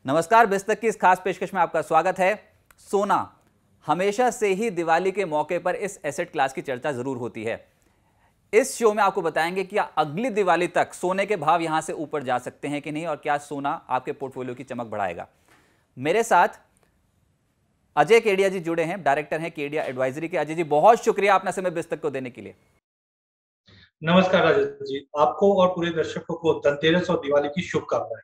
नमस्कार, बिस्तक की इस खास पेशकश में आपका स्वागत है। सोना हमेशा से ही दिवाली के मौके पर इस एसेट क्लास की चर्चा जरूर होती है। इस शो में आपको बताएंगे कि अगली दिवाली तक सोने के भाव यहां से ऊपर जा सकते हैं कि नहीं, और क्या सोना आपके पोर्टफोलियो की चमक बढ़ाएगा। मेरे साथ अजय केडिया जी जुड़े हैं, डायरेक्टर हैं केडिया एडवाइजरी के। अजय जी, बहुत शुक्रिया अपना समय बिस्तक को देने के लिए। नमस्कार राजेश जी, आपको और पूरे दर्शकों को धनतेरस और दिवाली की शुभकामनाएं।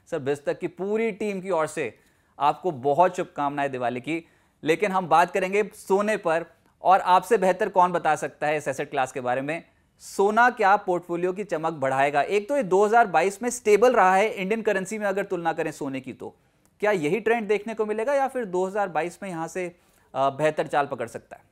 सर, बिस्तक की पूरी टीम की ओर से आपको बहुत शुभकामनाएं दिवाली की। लेकिन हम बात करेंगे सोने पर, और आपसे बेहतर कौन बता सकता है इस एसेट क्लास के बारे में। सोना क्या पोर्टफोलियो की चमक बढ़ाएगा? एक तो ये 2022 में स्टेबल रहा है इंडियन करेंसी में, अगर तुलना करें सोने की, तो क्या यही ट्रेंड देखने को मिलेगा या फिर 2022 में यहां से बेहतर चाल पकड़ सकता है?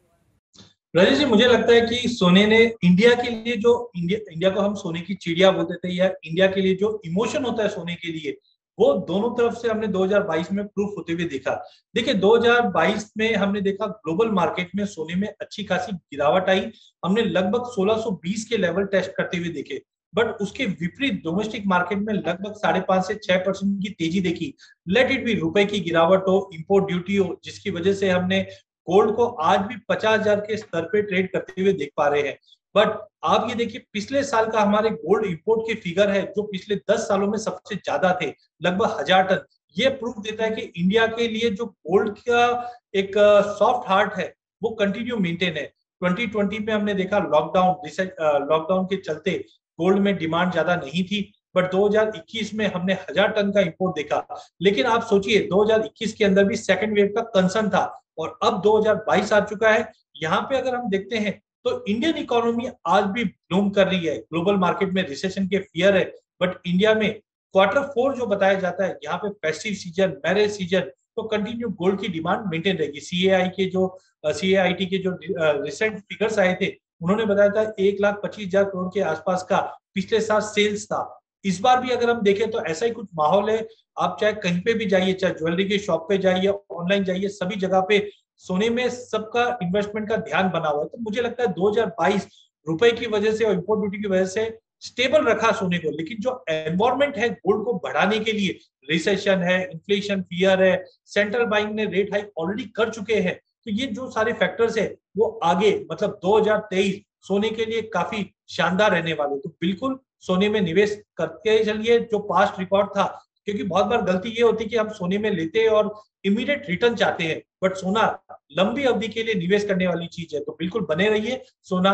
राजेश जी, मुझे लगता है कि सोने ने इंडिया के लिए जो इंडिया को हम सोने की चिड़िया बोलते थे, या इंडिया के लिए जो इमोशन होता है सोने के लिए, वो दोनों तरफ से हमने 2022 में प्रूफ होते हुए देखा। देखिए, 2022 में हमने देखा ग्लोबल मार्केट में सोने में अच्छी खासी गिरावट आई। हमने लगभग 1620 के लेवल टेस्ट करते हुए देखे। बट उसके विपरीत डोमेस्टिक मार्केट में लगभग 5.5 से 6% की तेजी देखी। लेट इट बी रुपए की गिरावट हो, इंपोर्ट ड्यूटी हो, जिसकी वजह से हमने गोल्ड को आज भी 50,000 के स्तर पे ट्रेड करते हुए देख पा रहे हैं। बट आप ये देखिए, पिछले साल का हमारे गोल्ड इंपोर्ट के फिगर है जो पिछले 10 सालों में सबसे ज्यादा थे, लगभग 1,000 टन। ये प्रूफ देता है कि इंडिया के लिए जो गोल्ड का एक सॉफ्ट हार्ट है, वो कंटिन्यू मेंटेन है। 2020 में हमने देखा लॉकडाउन के चलते गोल्ड में डिमांड ज्यादा नहीं थी। बट 2021 में हमने 1,000 टन का इंपोर्ट देखा। लेकिन आप सोचिए, 2021 के अंदर भी सेकेंड वेव का कंसर्न था, और अब 2022 आ चुका है। यहाँ पे अगर हम देखते हैं तो इंडियन इकोनॉमी आज भी ब्लूम कर रही है। ग्लोबल मार्केट में रिसेशन के फियर है, बट इंडिया में Q4 जो बताया जाता है, यहाँ पे फेस्टिव सीजन, मैरिज सीजन, तो कंटिन्यू गोल्ड की डिमांड मेंटेन रहेगी। सीएआईटी के जो रिसेंट फिगर्स आए थे, उन्होंने बताया था 1,25,000 करोड़ के आसपास का पिछले साल सेल्स था। इस बार भी अगर हम देखें तो ऐसा ही कुछ माहौल है। आप चाहे कहीं पे भी जाइए, चाहे ज्वेलरी की शॉप पे जाइए, ऑनलाइन जाइए, सभी जगह पे सोने में सबका इन्वेस्टमेंट का ध्यान बना हुआ है। तो मुझे लगता है 2022 रुपए की वजह से और इंपोर्ट ड्यूटी की वजह से स्टेबल रखा सोने को। लेकिन जो एनवायरमेंट है गोल्ड को बढ़ाने के लिए, रिसेशन है, इन्फ्लेशन फियर है, सेंट्रल बैंक ने रेट हाइक ऑलरेडी कर चुके हैं, तो ये जो सारे फैक्टर्स है वो आगे मतलब 2023 सोने के लिए काफी शानदार रहने वाले। तो बिल्कुल सोने में निवेश करते चलिए। जो पास्ट रिकॉर्ड था, क्योंकि बहुत बार गलती ये होती है कि हम सोने में लेते हैं और इमीडिएट रिटर्न चाहते हैं, बट सोना लंबी अवधि के लिए निवेश करने वाली चीज है। तो बिल्कुल बने रहिए। सोना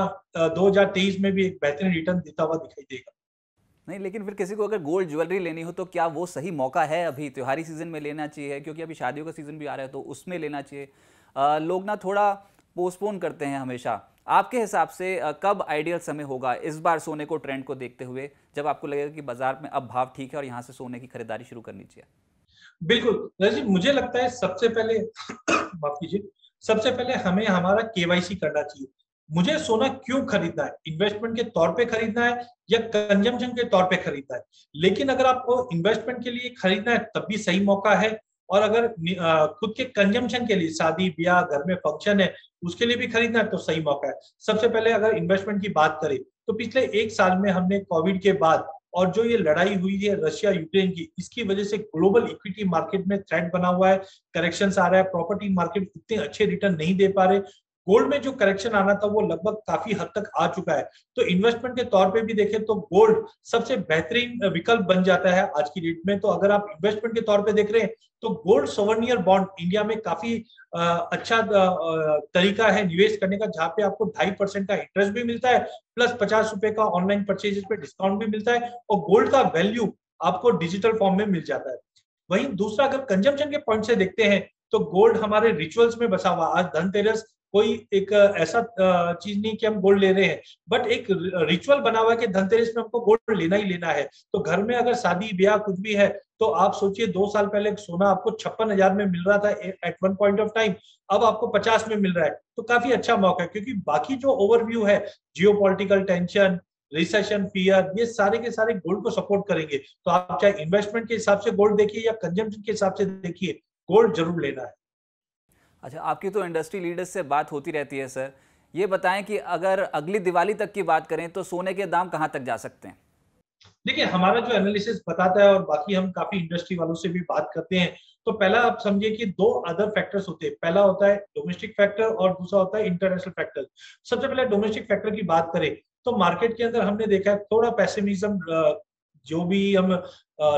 2023 में भी एक बेहतरीन रिटर्न देता हुआ दिखाई देगा। नहीं, लेकिन फिर किसी को अगर गोल्ड ज्वेलरी लेनी हो तो क्या वो सही मौका है? अभी त्योहारी सीजन में लेना चाहिए, क्योंकि अभी शादियों का सीजन भी आ रहा है, तो उसमें लेना चाहिए? लोग ना थोड़ा पोस्टपोन करते हैं हमेशा। आपके हिसाब से कब आइडियल समय होगा इस बार सोने को, ट्रेंड को देखते हुए, जब आपको लगेगा कि बाजार में अब भाव ठीक है और यहाँ से सोने की खरीदारी शुरू करनी चाहिए? बिल्कुल जी, मुझे लगता है सबसे पहले माफ कीजिए, सबसे पहले हमें हमारा केवाईसी करना चाहिए। मुझे सोना क्यों खरीदना है? इन्वेस्टमेंट के तौर पे खरीदना है या कंजम्पशन के तौर पे खरीदना है? लेकिन अगर आपको इन्वेस्टमेंट के लिए खरीदना है तब भी सही मौका है। और अगर खुद के कंजम्पशन के लिए, शादी ब्याह, घर में फंक्शन है, उसके लिए भी खरीदना है तो सही मौका है। सबसे पहले अगर इन्वेस्टमेंट की बात करें तो पिछले एक साल में हमने कोविड के बाद और जो ये लड़ाई हुई है रशिया यूक्रेन की, इसकी वजह से ग्लोबल इक्विटी मार्केट में थ्रेट बना हुआ है, करेक्शंस आ रहा है, प्रॉपर्टी मार्केट इतने अच्छे रिटर्न नहीं दे पा रहे। गोल्ड में जो करेक्शन आना था वो लगभग काफी हद तक आ चुका है। तो इन्वेस्टमेंट के तौर पे भी देखें तो गोल्ड सबसे बेहतरीन विकल्प बन जाता है आज की डेट में। तो अगर आप इन्वेस्टमेंट के तौर पे देख रहे हैं तो गोल्ड सोवर्नियर बॉन्ड इंडिया में काफी अच्छा तरीका है निवेश करने का, जहां पे आपको 2.5% का इंटरेस्ट भी मिलता है, प्लस 50 रुपए का ऑनलाइन परचेजेस पे डिस्काउंट भी मिलता है, और गोल्ड का वैल्यू आपको डिजिटल फॉर्म में मिल जाता है। वहीं दूसरा, अगर कंजम्पशन के पॉइंट से देखते हैं तो गोल्ड हमारे रिचुअल्स में बसा हुआ। आज धनतेरस कोई एक ऐसा चीज नहीं कि हम गोल्ड ले रहे हैं, बट एक रिचुअल बना हुआ है कि धनतेरस में हमको गोल्ड लेना ही लेना है। तो घर में अगर शादी ब्याह कुछ भी है, तो आप सोचिए 2 साल पहले सोना आपको 56,000 में मिल रहा था at one point of time, अब आपको 50 में मिल रहा है। तो काफी अच्छा मौका है, क्योंकि बाकी जो ओवरव्यू है, जियो पॉलिटिकल टेंशन, रिसेशन फियर, ये सारे के सारे गोल्ड को सपोर्ट करेंगे। तो आप चाहे इन्वेस्टमेंट के हिसाब से गोल्ड देखिए या कंजम्पशन के हिसाब से देखिए, गोल्ड जरूर लेना है। अच्छा, आपकी तो इंडस्ट्री लीडर्स से बात होती रहती है सर। ये बताएं कि अगर अगली दिवाली तक की बात करें तो सोने के दाम कहाँ तक जा सकते हैं? देखिए, हमारा जो एनालिसिस बताता है और बाकी हम काफी इंडस्ट्री वालों से भी बात करते हैं, तो पहला आप समझिए कि दो अदर फैक्टर्स होते हैं। पहला होता है डोमेस्टिक फैक्टर और दूसरा होता है इंटरनेशनल फैक्टर। सबसे पहले डोमेस्टिक फैक्टर की बात करें तो मार्केट के अंदर हमने देखा है थोड़ा पेसिमिज्म, जो भी हम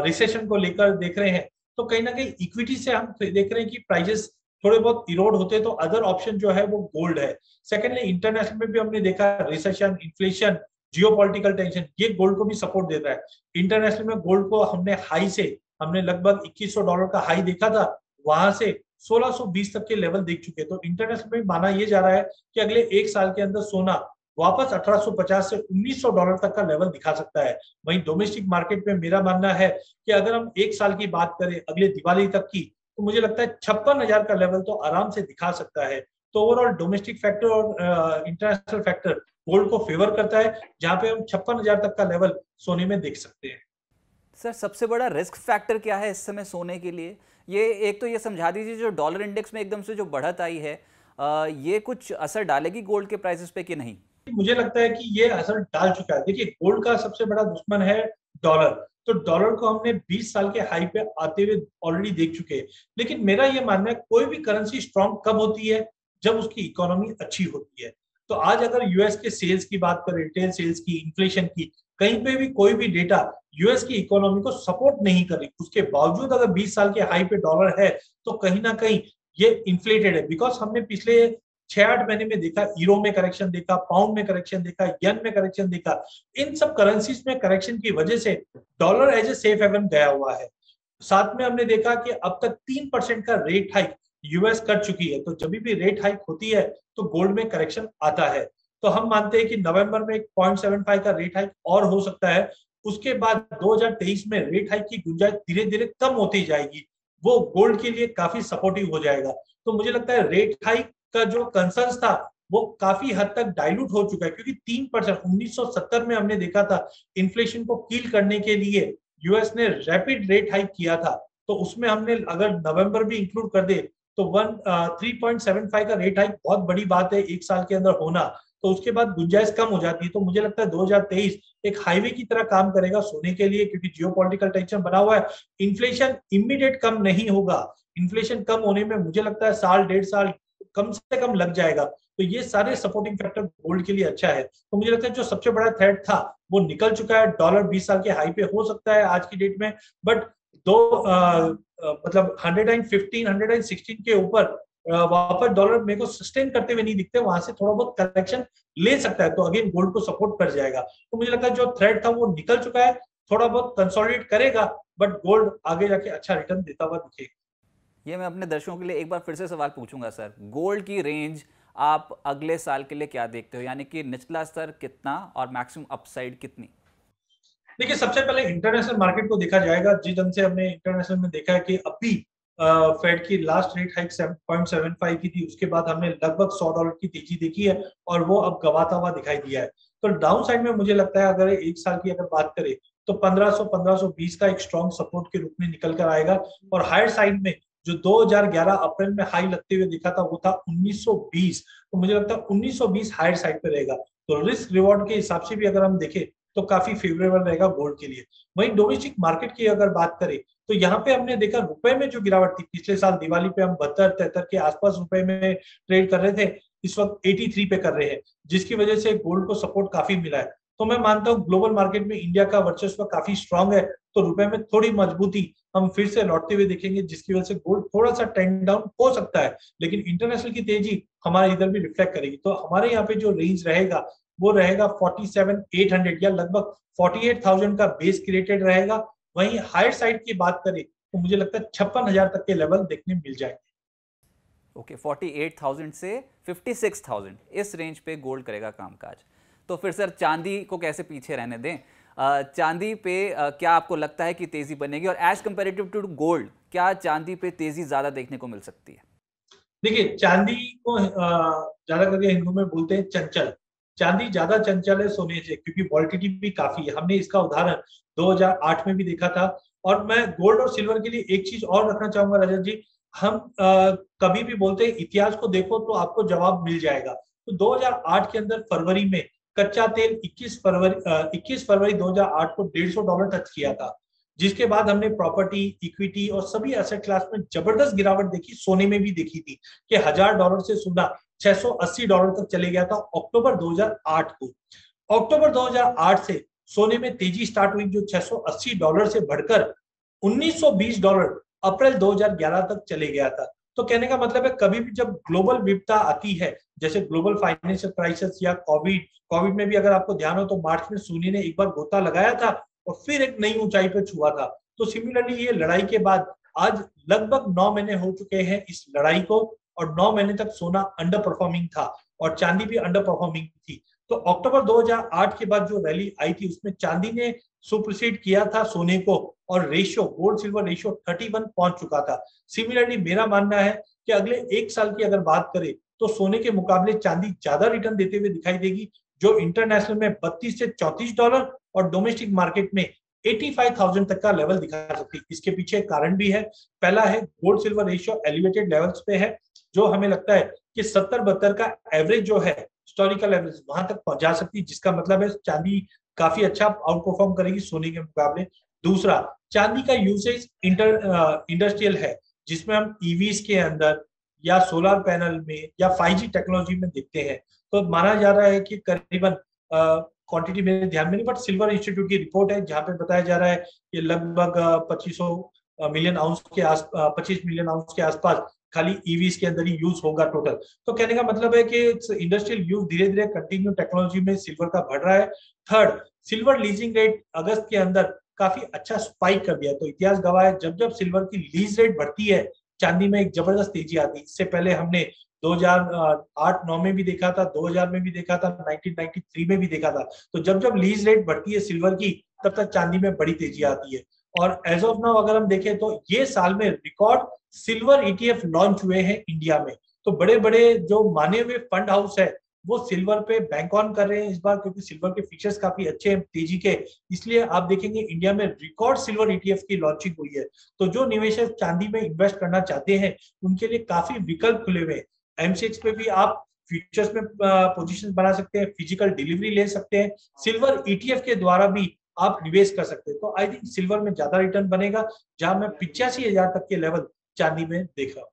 रिसेशन को लेकर देख रहे हैं, तो कहीं ना कहीं इक्विटी से हम देख रहे हैं कि प्राइजेस थोड़े बहुत इरोड होते हैं, तो अदर ऑप्शन जो है वो गोल्ड है। सेकेंडली, इंटरनेशनल में भी हमने देखा रिसेशन, इन्फ्लेशन, जियोपॉलिटिकल टेंशन, ये गोल्ड को भी सपोर्ट देता है। इंटरनेशनल में गोल्ड को हमने लगभग $2100 का हाई देखा था, वहां से 1620 तक के लेवल देख चुके हैं। तो इंटरनेशनल में माना यह जा रहा है कि अगले एक साल के अंदर सोना वापस 1850 से $1900 तक का लेवल दिखा सकता है। वहीं डोमेस्टिक मार्केट में मेरा मानना है कि अगर हम एक साल की बात करें अगले दिवाली तक की, तो मुझे लगता है 56,000 का लेवल तो आराम से दिखा सकता है। तो ओवरऑल डोमेस्टिक फैक्टर और इंटरनेशनल फैक्टर गोल्ड को फेवर करता है, जहां पे हम 56,000 तक का लेवल सोने में देख सकते हैं। सर, सबसे बड़ा रिस्क फैक्टर क्या है इस समय सोने के लिए? ये एक तो ये समझा दीजिए, जो डॉलर इंडेक्स में एकदम से जो बढ़त आई है, ये कुछ असर डालेगी गोल्ड के प्राइसेस पे कि नहीं? मुझे लगता है कि ये असर डाल चुका है। देखिए, गोल्ड का सबसे बड़ा दुश्मन है डॉलर। तो डॉलर को हमने 20 साल के हाई पे आते हुए ऑलरेडी देख चुके हैं। लेकिन मेरा ये मानना है कोई भी करेंसी स्ट्रांग कब होती है, जब उसकी इकोनॉमी अच्छी होती है। तो आज अगर यूएस के सेल्स की बात करें, रिटेल सेल्स की, इन्फ्लेशन की, कहीं पे भी कोई भी डेटा यूएस की इकोनॉमी को सपोर्ट नहीं कर रही, उसके बावजूद अगर 20 साल के हाई पे डॉलर है, तो कहीं ना कहीं ये इन्फ्लेटेड है। बिकॉज हमने पिछले 6-8 महीने में देखा, यूरो में करेक्शन देखा, पाउंड में करेक्शन देखा, येन में करेक्शन देखा। इन सब करेंसीज में करेक्शन की वजह से dollar as a safe haven गया हुआ है। साथ में हमने देखा कि अब तक 3% का रेट हाइक यूएस कर चुकी है। तो जब भी रेट हाइक होती है तो गोल्ड में करेक्शन आता है। तो हम मानते हैं कि नवंबर में एक 0.75 का रेट हाइक और हो सकता है। उसके बाद 2023 में रेट हाइक की गुंजाइश धीरे धीरे कम होती जाएगी, वो गोल्ड के लिए काफी सपोर्टिव हो जाएगा। तो मुझे लगता है रेट हाइक का जो कंसर्न था वो काफी हद तक डाइल्यूट हो चुका है, क्योंकि 3% 1970 में हमने देखा था इन्फ्लेशन को कील करने के लिए यूएस ने रैपिड रेट हाइक किया था। तो उसमें हमने अगर नवंबर भी इंक्लूड कर दे तो 3.75 का रेट हाइक बहुत बड़ी बात है एक साल के अंदर होना। तो उसके बाद गुंजाइश कम हो जाती है। तो मुझे लगता है 2023 एक हाईवे की तरह काम करेगा सोने के लिए, क्योंकि जियोपॉलिटिकल टेंशन बना हुआ है। इन्फ्लेशन इमीडिएट कम नहीं होगा। इन्फ्लेशन कम होने में मुझे लगता है साल 1.5 साल कम से कम लग जाएगा। तो ये सारे सपोर्टिंग फैक्टर गोल्ड के लिए अच्छा है। तो मुझे लगता है जो सबसे बड़ा थ्रेट था वो निकल चुका है। डॉलर 20 साल के हाई पे हो सकता है आज की डेट में, बट मतलब 115 116 के ऊपर वापस डॉलर मेरे को सस्टेन करते हुए नहीं दिखते। वहां से थोड़ा बहुत करेक्शन ले सकता है, तो अगेन गोल्ड को सपोर्ट कर जाएगा। तो मुझे लगता है जो थ्रेट था वो निकल चुका है, थोड़ा बहुत कंसोलिडेट करेगा, बट गोल्ड आगे जाके अच्छा रिटर्न देता हुआ दिखेगा। ये मैं अपने दर्शकों के लिए एक बार फिर से सवाल पूछूंगा सर, गोल्ड की रेंज आप अगले साल के लिए क्या देखते हो? यानी कि निचला स्तर कितना और मैक्सिमम अपसाइड कितनी? देखिए, सबसे पहले इंटरनेशनल मार्केट को देखा जाएगा। जिस ढंग से हमने इंटरनेशनल में देखा है कि अभी फेड की लास्ट रेट हाइक 7.75 की थी, उसके बाद हमने लगभग $100 की तेजी देखी है और वो अब गवाता हुआ दिखाई दिया है। तो डाउन साइड में मुझे लगता है अगर एक साल की अगर बात करें तो 1500-1520 का एक स्ट्रॉन्ग सपोर्ट के रूप में निकल कर आएगा। और हायर साइड में जो 2011 अप्रैल में हाई लगते हुए दिखा था वो था 1920। तो मुझे लगता है 1920 हायर साइड पे रहेगा। तो रिस्क रिवॉर्ड के हिसाब से भी अगर हम देखें तो काफी फेवरेबल रहेगा गोल्ड के लिए। वहीं डोमेस्टिक मार्केट की अगर बात करें तो यहाँ पे हमने देखा रुपए में जो गिरावट थी, पिछले साल दिवाली पे हम 72-73 के आसपास रुपए में ट्रेड कर रहे थे, इस वक्त 83 पे कर रहे हैं, जिसकी वजह से गोल्ड को सपोर्ट काफी मिला है। तो मैं मानता हूँ ग्लोबल मार्केट में इंडिया का वर्चस्व काफी स्ट्रांग है, तो रुपए में थोड़ी मजबूती हम फिर से लौटते हुए देखेंगे, जिसकी वजह से गोल्ड थोड़ा सा ट्रेंड डाउन हो सकता है। लेकिन इंटरनेशनल की तेजी हमारे इधर भी रिफ्लेक्ट करेगी। तो हमारे यहाँ पे जो रेंज रहेगा वो रहेगा 47,800 या लगभग 48,000 का बेस क्रिएटेड रहेगा। वहीं हायर साइड की बात करें तो मुझे लगता है 56,000 तक के लेवल देखने मिल जाएंगे। ओके, 48,000 से 56,000 इस रेंज पे गोल्ड करेगा कामकाज। तो फिर सर चांदी को कैसे पीछे रहने दें? चांदी पे क्या आपको लगता है कि तेजी बनेगी, और एज कंपेरेटिव टू गोल्ड क्या चांदी पे तेजी ज्यादा देखने को मिल सकती है? देखिए, चांदी को ज्यादा करके हिंदू में बोलते हैं चंचल। चांदी ज्यादा चंचल है सोने से, क्योंकि वॉलिटिलिटी भी काफी है। हमने इसका उदाहरण 2008 में भी देखा था। और मैं गोल्ड और सिल्वर के लिए एक चीज और रखना चाहूंगा रजत जी। हम कभी भी बोलते हैं इतिहास को देखो तो आपको जवाब मिल जाएगा। तो 2008 के अंदर फरवरी में कच्चा तेल 21 फरवरी 2008 को $150 टच किया था, जिसके बाद हमने प्रॉपर्टी, इक्विटी और सभी एसेट क्लास में जबरदस्त गिरावट देखी, सोने में भी देखी थी कि $1000 से सोना $680 तक चले गया था अक्टूबर 2008 को। अक्टूबर 2008 से सोने में तेजी स्टार्ट हुई, जो $680 से बढ़कर $1920 अप्रैल 2011 तक चले गया था। तो कहने का मतलब है कभी भी जब ग्लोबल विपदा आती है, जैसे ग्लोबल फाइनेंशियल क्राइसिस या कोविड में भी अगर आपको ध्यान हो तो मार्च में सोने ने एक बार गोता लगाया था और फिर एक नई ऊंचाई पर छुआ था। तो सिमिलरली ये लड़ाई के बाद आज लगभग 9 महीने हो चुके हैं इस लड़ाई को, और 9 महीने तक सोना अंडर परफॉर्मिंग था और चांदी भी अंडर परफॉर्मिंग थी। तो अक्टूबर 2008 के बाद जो रैली आई थी उसमें चांदी ने सुपरसीड किया था सोने को, और रेशियो, गोल्ड सिल्वर रेशियो 31 पहुंच चुका था। सिमिलरली मेरा मानना है कि अगले एक साल की अगर बात करें तो सोने के मुकाबले चांदी ज्यादा रिटर्न देते हुए दिखाई देगी, जो इंटरनेशनल में $32 से $34 और डोमेस्टिक मार्केट में 85,000 तक का लेवल दिखा सकती है। इसके पीछे कारण भी है। पहला है gold silver ratio elevated levels पे है, जो हमें लगता है कि 70-72 का एवरेज जो है हिस्टोरिकल एवरेज वहां तक पहुंचा सकती है, जिसका मतलब है चांदी काफी अच्छा आउट परफॉर्म करेगी सोने के मुकाबले। दूसरा, चांदी का यूसेज इंडस्ट्रियल है, जिसमें हम ईवीज के अंदर या सोलर पैनल में या 5G टेक्नोलॉजी में देखते हैं। तो माना जा रहा है कि करीबन क्वांटिटी मेरे ध्यान में नहीं, बट सिल्वर इंस्टीट्यूट की रिपोर्ट है जहां पे बताया जा रहा है कि लगभग 25 मिलियन आउंस के आसपास खाली ईवीज के अंदर ही यूज होगा टोटल। तो कहने का मतलब है कि इंडस्ट्रियल यूज धीरे धीरे कंटिन्यू टेक्नोलॉजी में सिल्वर का बढ़ रहा है। थर्ड, सिल्वर लीजिंग रेट अगस्त के अंदर काफी अच्छा स्पाइक कर दिया। तो इतिहास गवाह है, जब जब सिल्वर की लीज रेट बढ़ती है चांदी में एक जबरदस्त तेजी आती है। इससे पहले हमने 2008-9 में भी देखा था, 2000 में भी देखा था, 1993 में भी देखा था। तो जब जब लीज रेट बढ़ती है सिल्वर की, तब तक चांदी में बड़ी तेजी आती है। और एज ऑफ नाउ अगर हम देखें तो ये साल में रिकॉर्ड सिल्वर ईटीएफ लॉन्च हुए हैं इंडिया में। तो बड़े बड़े जो माने हुए फंड हाउस है वो सिल्वर पे बैंक ऑन कर रहे हैं इस बार, क्योंकि सिल्वर के फीचर्स काफी अच्छे हैं तेजी के। इसलिए आप देखेंगे इंडिया में रिकॉर्ड सिल्वर ईटीएफ की लॉन्चिंग हुई है। तो जो निवेशक चांदी में इन्वेस्ट करना चाहते हैं उनके लिए काफी विकल्प खुले हुए हैं। एमसीएक्स पे भी आप फ्यूचर्स में पोजीशन बना सकते हैं, फिजिकल डिलीवरी ले सकते हैं, सिल्वर ईटीएफ के द्वारा भी आप निवेश कर सकते हैं। तो आई थिंक सिल्वर में ज्यादा रिटर्न बनेगा, जहां मैं 85,000 तक के लेवल चांदी में देख रहा हूँ।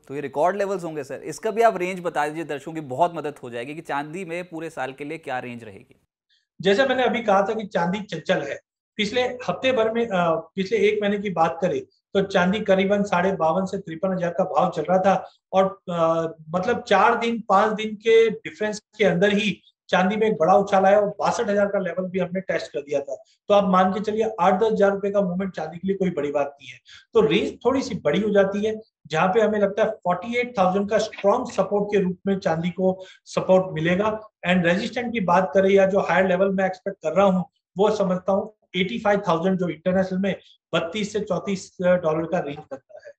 तो ये रिकॉर्ड लेवल्स होंगे सर। इसका भी आप रेंज बता दीजिए, दर्शकों की बहुत मदद हो जाएगी कि चांदी में पूरे साल के लिए क्या रेंज रहेगी। जैसे मैंने अभी कहा था कि चांदी चंचल है। पिछले हफ्ते भर में पिछले एक महीने की बात करें तो चांदी करीबन 52,500 से 53,000 का भाव चल रहा था, और मतलब 4-5 दिन के डिफरेंस के अंदर ही चांदी में एक बड़ा उछाल आया और 62,000 का लेवल भी हमने टेस्ट कर दिया था। तो आप मान के चलिए 8-10 हजार रुपए का मूवमेंट चांदी के लिए कोई बड़ी बात नहीं है। तो रेंज थोड़ी सी बड़ी हो जाती है, जहां पे हमें लगता है 48,000 का स्ट्रॉन्ग सपोर्ट के रूप में चांदी को सपोर्ट मिलेगा। एंड रेजिस्टेंट की बात करें या जो हायर लेवल में एक्सपेक्ट कर रहा हूं, वो समझता हूं 85,000, जो इंटरनेशनल में $32 से $34 का रेंज करता है।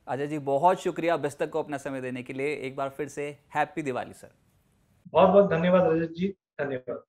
अजय जी बहुत शुक्रिया बिस्तक को अपना समय देने के लिए। एक बार फिर से हैप्पी दिवाली सर। बहुत बहुत धन्यवाद रजत जी, धन्यवाद।